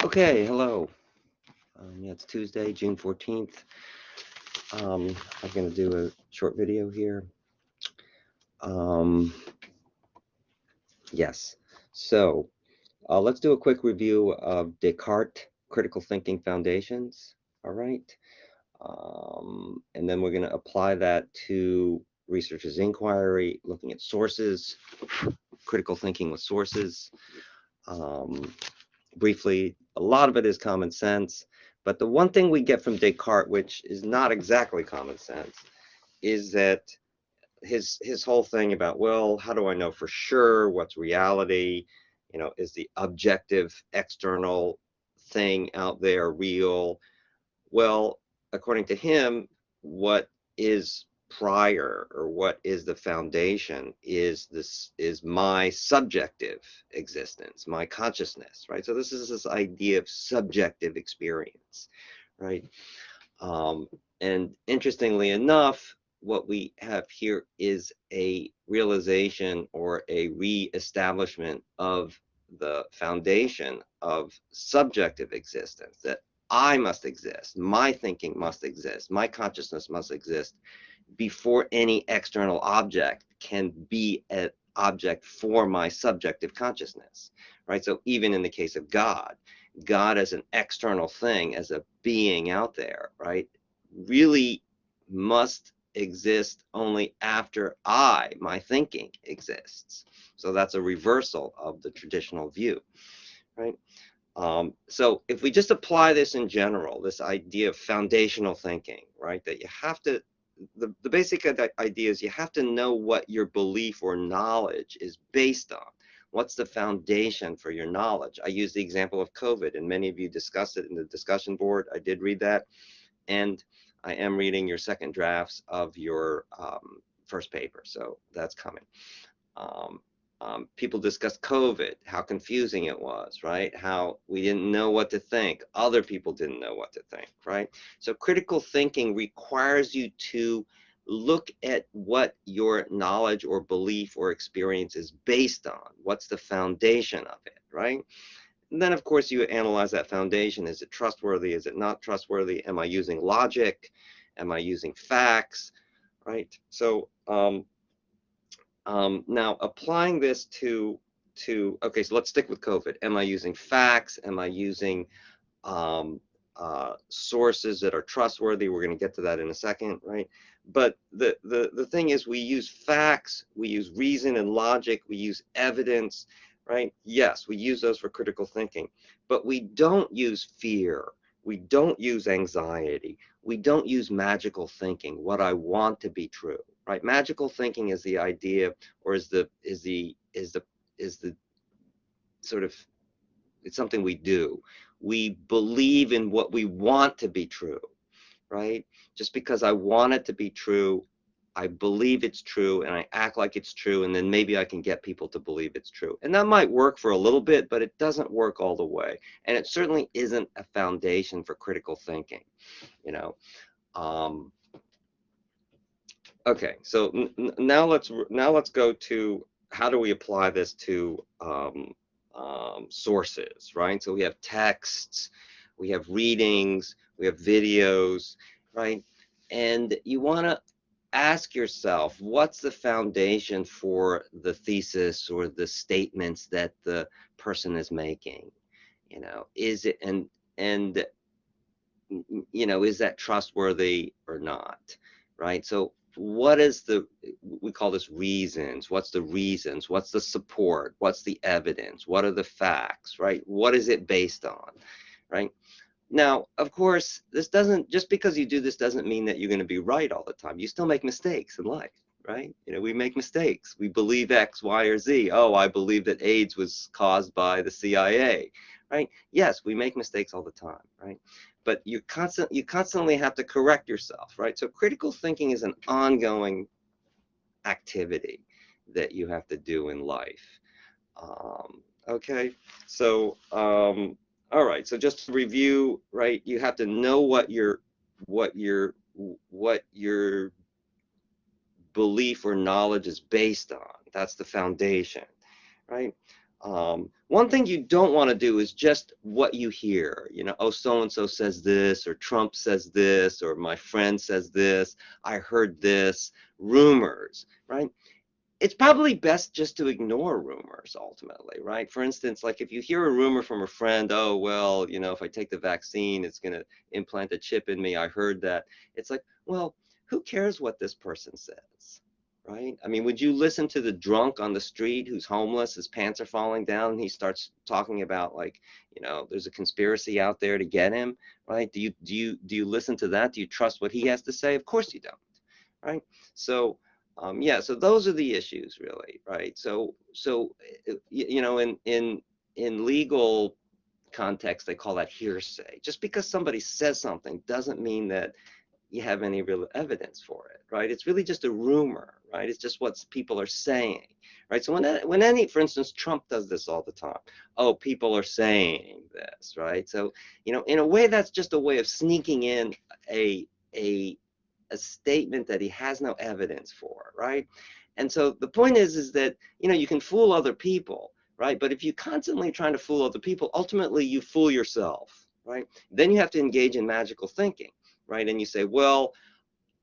Okay, hello. Yeah, it's Tuesday, June 14th. I'm going to do a short video here. Um, yes, so let's do a quick review of Descartes Critical Thinking Foundations. All right. And then we're going to apply that to researcher's inquiry, looking at sources, critical thinking with sources. Um, Briefly, a lot of it is common sense, but the one thing we get from Descartes, which is not exactly common sense, is that his whole thing about, well, how do I know for sure what's reality? Is the objective external thing out there real? Well, according to him, what is prior, or what is the foundation, is my subjective existence, my consciousness, right? So this is this idea of subjective experience, right? Um, and interestingly enough, what we have here is a realization or a re-establishment of the foundation of subjective existence, that I must exist, my thinking must exist, my consciousness must exist before any external object can be an object for my subjective consciousness, right? So even in the case of God, God as an external thing, as a being out there, right, really must exist only after my thinking exists. So that's a reversal of the traditional view, right? So if we just apply this in general, this idea of foundational thinking, right, that you have to, the basic idea is you have to know what your belief or knowledge is based on. What's the foundation for your knowledge? I use the example of COVID, and many of you discussed it in the discussion board. I did read that, and I am reading your second drafts of your first paper, so that's coming. Um, People discussed COVID, how confusing it was, right? How we didn't know what to think. Other people didn't know what to think, right? So critical thinking requires you to look at what your knowledge or belief or experience is based on. What's the foundation of it, right? And then, of course, you analyze that foundation. Is it trustworthy? Is it not trustworthy? Am I using logic? Am I using facts, right? So, now applying this okay, so let's stick with COVID. Am I using facts? Am I using sources that are trustworthy? We're going to get to that in a second, right? But the thing is, we use facts, we use reason and logic, we use evidence, right? Yes, we use those for critical thinking, but we don't use fear. We don't use anxiety. We don't use magical thinking, what I want to be true, right? Magical thinking is the idea, or is the sort of, it's something we do. We believe in what we want to be true, right? Just because I want it to be true, I believe it's true, and I act like it's true, and then maybe I can get people to believe it's true. And that might work for a little bit, but it doesn't work all the way. And it certainly isn't a foundation for critical thinking, you know. Um, okay, so now let's go to, how do we apply this to sources, right? So we have texts, we have readings, we have videos, right? And you want to ask yourself, what's the foundation for the thesis or the statements that the person is making? Is it, and is that trustworthy or not, right? So what is we call this reasons. What's the reasons? What's the support? What's the evidence? What are the facts, right? What is it based on, right? Now, of course, this doesn't, just because you do this doesn't mean that you're going to be right all the time. You still make mistakes in life, right? We make mistakes. We believe X, Y, or Z. Oh, I believe that AIDS was caused by the CIA, right? Yes, we make mistakes all the time, right? But you constantly have to correct yourself, right? So critical thinking is an ongoing activity that you have to do in life. Okay, so all right. So just to review, right? You have to know what your what your belief or knowledge is based on. That's the foundation, right? One thing you don't want to do is just what you hear, oh, so-and-so says this, or Trump says this, or my friend says this, I heard this, rumors, right? It's probably best just to ignore rumors ultimately, right? For instance, like if you hear a rumor from a friend, oh, well, if I take the vaccine, it's going to implant a chip in me. I heard that. It's like, well, who cares what this person says, right? I mean, would you listen to the drunk on the street who's homeless, his pants are falling down, and he starts talking about like, there's a conspiracy out there to get him, right? Do you listen to that? Do you trust what he has to say? Of course you don't, right? So yeah, so those are the issues really, right? So in legal context, they call that hearsay. Just because somebody says something doesn't mean that you have any real evidence for it, right? It's really just a rumor, right? It's just what people are saying, right? So for instance, Trump does this all the time. Oh, people are saying this, right? So, in a way, that's just a way of sneaking in a a a statement that he has no evidence for, right? And so the point is that, you can fool other people, right? But if you're constantly trying to fool other people, ultimately you fool yourself, right? Then you have to engage in magical thinking, right? And you say, well,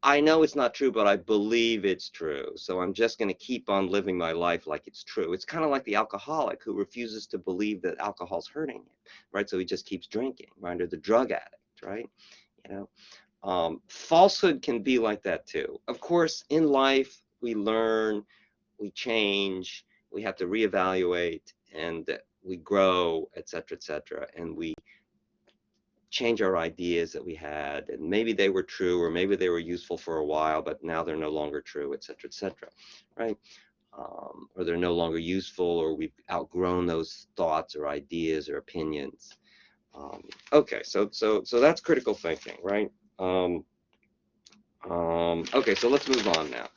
I know it's not true, but I believe it's true. So I'm just going to keep on living my life like it's true. It's kind of like the alcoholic who refuses to believe that alcohol's hurting him, right? So he just keeps drinking, right? Or the drug addict, right? You know, falsehood can be like that too. Of course, in life, we learn, we change, we have to reevaluate, and we grow, et cetera, and we change our ideas that we had, and maybe they were true, or maybe they were useful for a while, but now they're no longer true, et cetera, right? Or they're no longer useful, or we've outgrown those thoughts or ideas or opinions. Okay, so that's critical thinking, right? Okay, so let's move on now.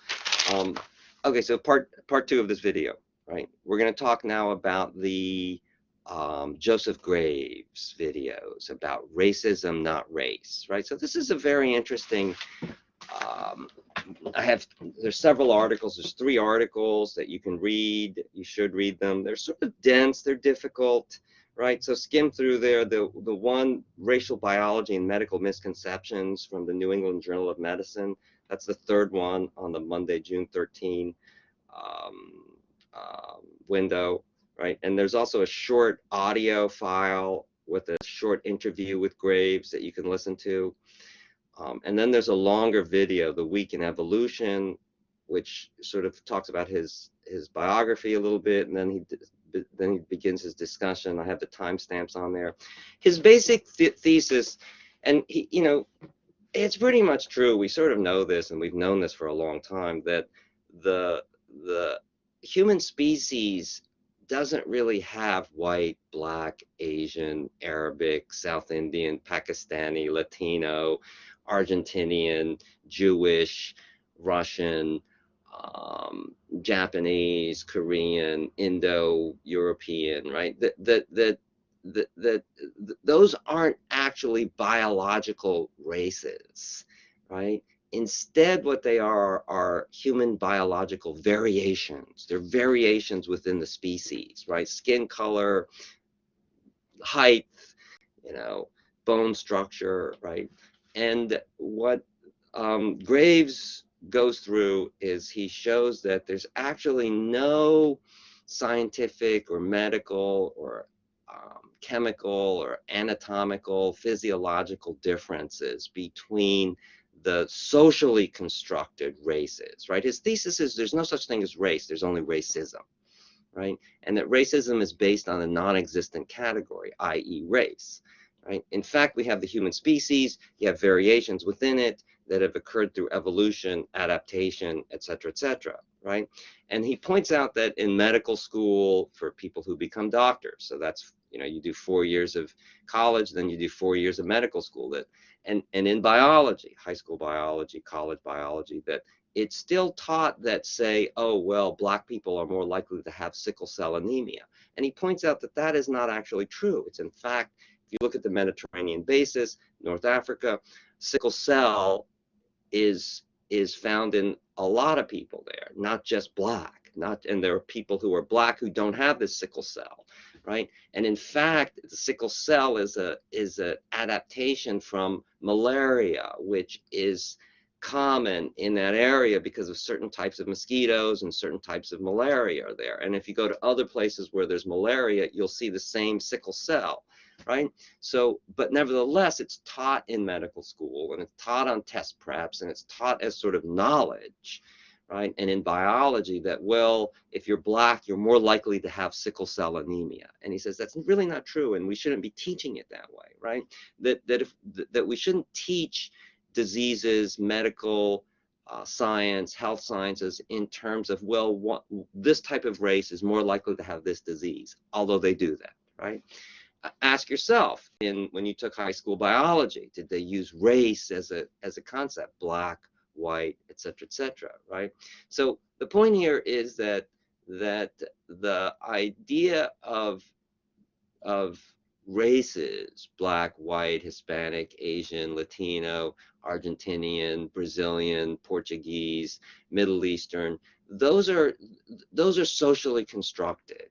Okay, so part two of this video, right? We're going to talk now about the Joseph Graves videos about racism, not race, right? So this is a very interesting. Um, there's several articles. There's 3 articles that you can read. You should read them. They're sort of dense. They're difficult, right? So skim through there. The one, Racial Biology and Medical Misconceptions, from the New England Journal of Medicine. That's the 3rd one on the Monday, June 13 window, right? And there's also a short audio file with a short interview with Graves that you can listen to. And then there's a longer video, The Week in Evolution, which sort of talks about his biography a little bit, and then he begins his discussion. I have the timestamps on there. His basic thesis, and it's pretty much true. We sort of know this, and we've known this for a long time, that the human species doesn't really have white, black, Asian, Arabic, South Indian, Pakistani, Latino, Argentinian, Jewish, Russian, Japanese, Korean, Indo-European, right? That those aren't actually biological races, right? Instead, what they are human biological variations. They're variations within the species, right? Skin color, height, bone structure, right? And what Graves goes through is he shows that there's actually no scientific or medical or chemical or anatomical, physiological differences between the socially constructed races, right? His thesis is there's no such thing as race, there's only racism, right? And that racism is based on a non-existent category, i.e. race, right? In fact, we have the human species, you have variations within it that have occurred through evolution, adaptation, et cetera, right? And he points out that in medical school, for people who become doctors, so that's, you do 4 years of college, then you do 4 years of medical school, and in biology, high school biology, college biology, that it's still taught that, say, oh, well, black people are more likely to have sickle cell anemia. And he points out that that is not actually true. It's, in fact, if you look at the Mediterranean basin, North Africa, sickle cell is found in a lot of people there, not just black, black, and there are people who are black who don't have this sickle cell, right? And in fact, the sickle cell is an adaptation from malaria, which is common in that area because of certain types of mosquitoes and certain types of malaria are there. And if you go to other places where there's malaria, you'll see the same sickle cell, right? So, but nevertheless, it's taught in medical school, and it's taught on test preps, and it's taught as sort of knowledge, right? And in biology that, well, if you're black, you're more likely to have sickle cell anemia. And he says that's really not true, and we shouldn't be teaching it that way, right? That we shouldn't teach diseases, medical science, health sciences in terms of, well, this type of race is more likely to have this disease, although they do that, right? Ask yourself, when you took high school biology, did they use race as a concept, black, white, etc., right? So the point here is that the idea of races, black, white, Hispanic, Asian, Latino, Argentinian, Brazilian, Portuguese, Middle Eastern, those are socially constructed.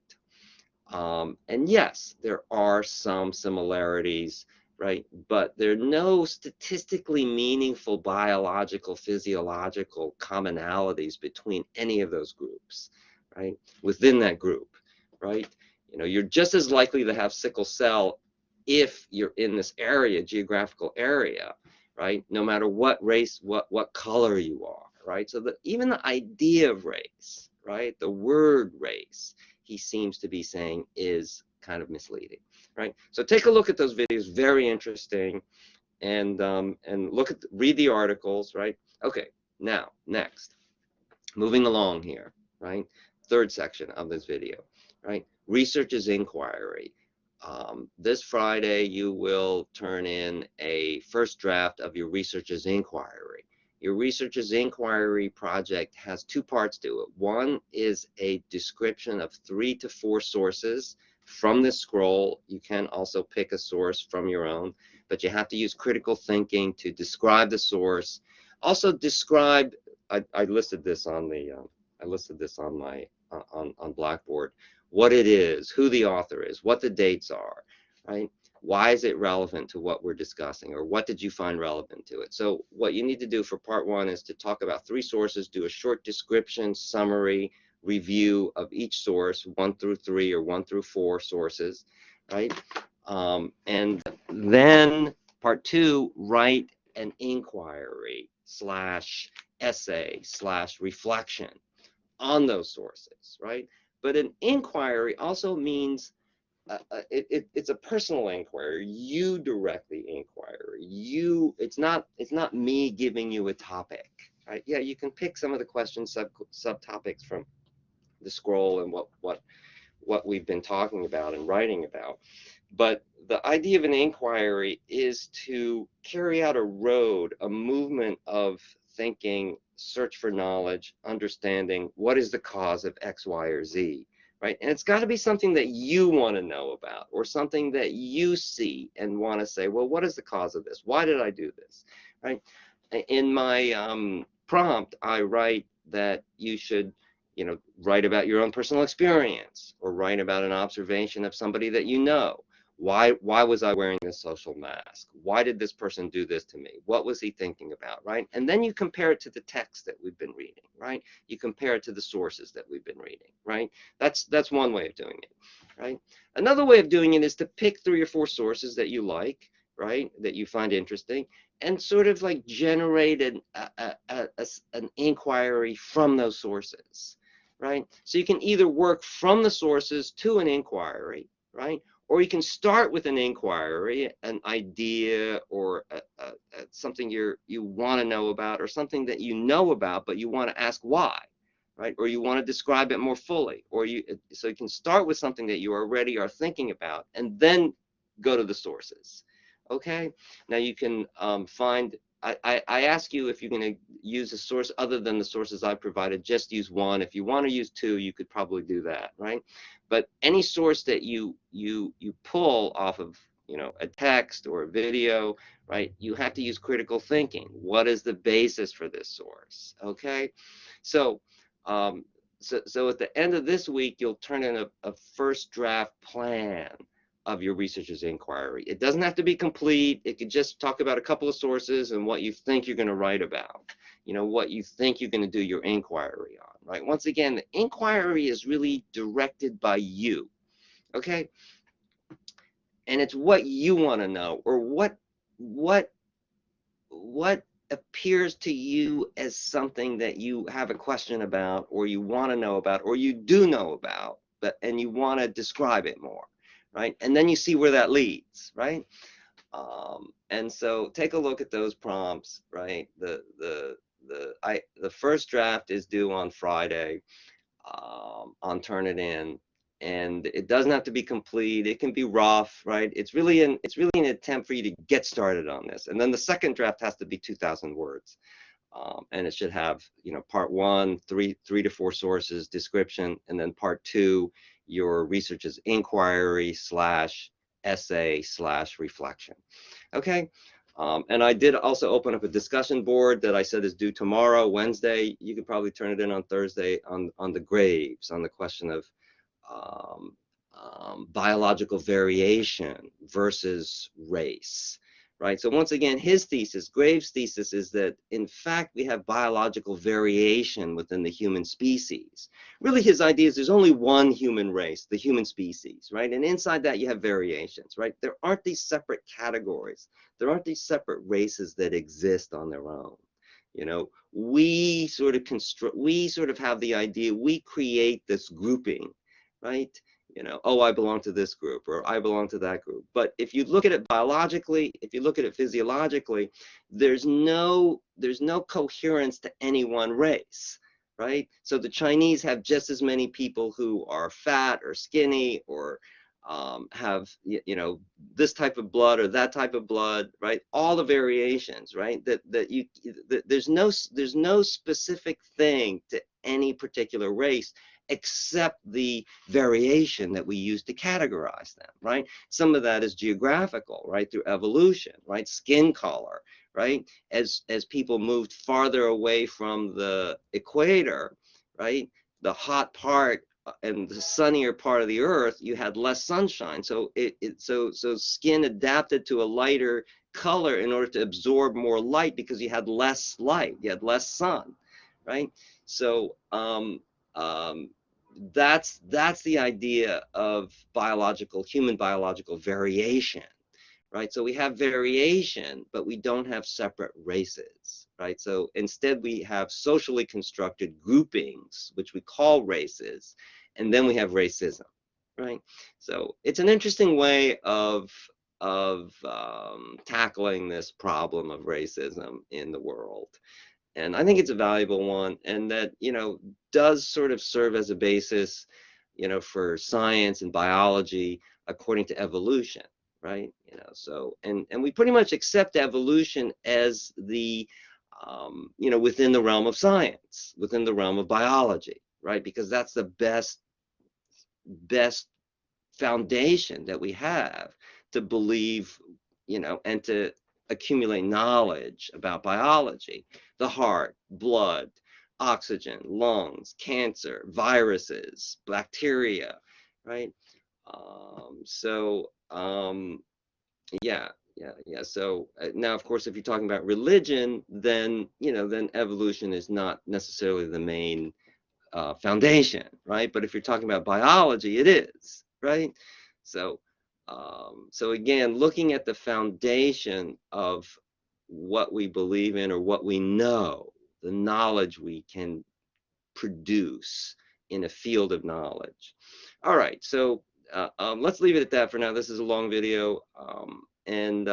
And yes, there are some similarities, right? But there are no statistically meaningful biological, physiological commonalities between any of those groups, right? Within that group, right? You know, you're just as likely to have sickle cell if you're in this area, geographical area, right? No matter what race, what color you are, right? So even the idea of race, right? The word race, he seems to be saying, is kind of misleading, right? So take a look at those videos, very interesting, and read the articles, right? Okay, now next, moving along here, right? Third section of this video, right? Researcher's inquiry. This Friday, you will turn in a first draft of your researcher's inquiry. Your researcher's inquiry project has two parts to it. One is a description of 3 to 4 sources from this scroll. You can also pick a source from your own, but you have to use critical thinking to describe the source. Also describe, I listed this on the, I listed this on my, on Blackboard, what it is, who the author is, what the dates are, right? Why is it relevant to what we're discussing, or what did you find relevant to it? So what you need to do for part 1 is to talk about 3 sources, do a short description, summary, review of each source, 1 through 3 or 1 through 4 sources, right? And then part 2, write an inquiry / essay / reflection on those sources, right? But an inquiry also means it's a personal inquiry. You directly inquire. It's not me giving you a topic, right? Yeah, you can pick some of the questions, subtopics from the scroll and what we've been talking about and writing about. But the idea of an inquiry is to carry out a road, a movement of thinking, search for knowledge, understanding what is the cause of X, Y, or Z, right? And it's got to be something that you want to know about, or something that you see and want to say, well, what is the cause of this? Why did I do this, right? In my prompt, I write that you should, you know, write about your own personal experience, or write about an observation of somebody that you know. Why was I wearing this social mask? Why did this person do this to me? What was he thinking about, right? And then you compare it to the text that we've been reading, right? You compare it to the sources that we've been reading, right? That's one way of doing it, right? Another way of doing it is to pick 3 or 4 sources that you like, right, that you find interesting, and sort of like generate an inquiry from those sources, right? So you can either work from the sources to an inquiry, right? Or you can start with an inquiry, an idea, or something you want to know about, or something that you know about, but you want to ask why, right? Or you want to describe it more fully, so you can start with something that you already are thinking about, and then go to the sources. Okay, now you can find, I ask you, if you're going to use a source other than the sources I provided, just use 1. If you want to use 2, you could probably do that, right? But any source that you pull off of, you know, a text or a video, right, you have to use critical thinking. What is the basis for this source? Okay, so so at the end of this week, you'll turn in a first draft plan of your researcher's inquiry. It doesn't have to be complete. It could just talk about a couple of sources and what you think you're going to write about, what you think you're going to do your inquiry on, right? Once again, the inquiry is really directed by you, okay? And it's what you want to know, or what appears to you as something that you have a question about, or you want to know about, or you do know about, and you want to describe it more, right? And then you see where that leads, right? And so take a look at those prompts, right? The first draft is due on Friday, on Turnitin, and it doesn't have to be complete. It can be rough, right? It's really an attempt for you to get started on this. And then the second draft has to be 2,000 words, and it should have, part one, three to four sources, description, and then part two, your researcher's inquiry / essay / reflection. Okay. And I did also open up a discussion board that I said is due tomorrow, Wednesday. You could probably turn it in on Thursday, on the graves, on the question of biological variation versus race, right? So once again, his thesis, Graves' thesis, is that in fact we have biological variation within the human species. Really, his idea is there's only one human race, the human species, right? And inside that you have variations, right? There aren't these separate categories. There aren't these separate races that exist on their own. We sort of have the idea, we create this grouping, right? Oh, I belong to this group, or I belong to that group. But if you look at it biologically, if you look at it physiologically, there's no coherence to any one race, right? So the Chinese have just as many people who are fat or skinny, or have this type of blood or that type of blood, right? All the variations, right? There's no specific thing to any particular race, except the variation that we use to categorize them, right? Some of that is geographical, right? Through evolution, right? Skin color, right? As people moved farther away from the equator, right? The hot part and the sunnier part of the earth, you had less sunshine. So so skin adapted to a lighter color in order to absorb more light, because you had less light, you had less sun, right? So that's the idea of human biological variation, right? So we have variation, but we don't have separate races, right? So instead we have socially constructed groupings, which we call races, and then we have racism, right? So it's an interesting way of tackling this problem of racism in the world. And I think it's a valuable one, and that, does sort of serve as a basis, for science and biology according to evolution, right? So, and we pretty much accept evolution as the, within the realm of science, within the realm of biology, right? Because that's the best foundation that we have to believe, and to accumulate knowledge about biology: the heart, blood, oxygen, lungs, cancer, viruses, bacteria, right? Yeah. So now, of course, if you're talking about religion, then then evolution is not necessarily the main foundation, right? But if you're talking about biology, it is, right? So, so again, looking at the foundation of what we believe in, or what we know, the knowledge we can produce in a field of knowledge. All right, so let's leave it at that for now. This is a long video, and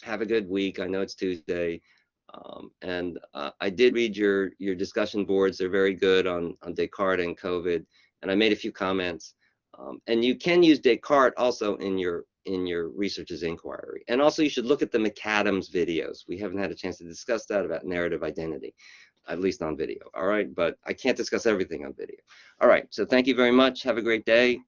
have a good week. I know it's Tuesday. And I did read your discussion boards. They're very good on Descartes and COVID, and I made a few comments. And you can use Descartes also in your researcher's inquiry. And also you should look at the McAdams videos. We haven't had a chance to discuss that, about narrative identity, at least on video. All right, but I can't discuss everything on video. All right, so thank you very much. Have a great day.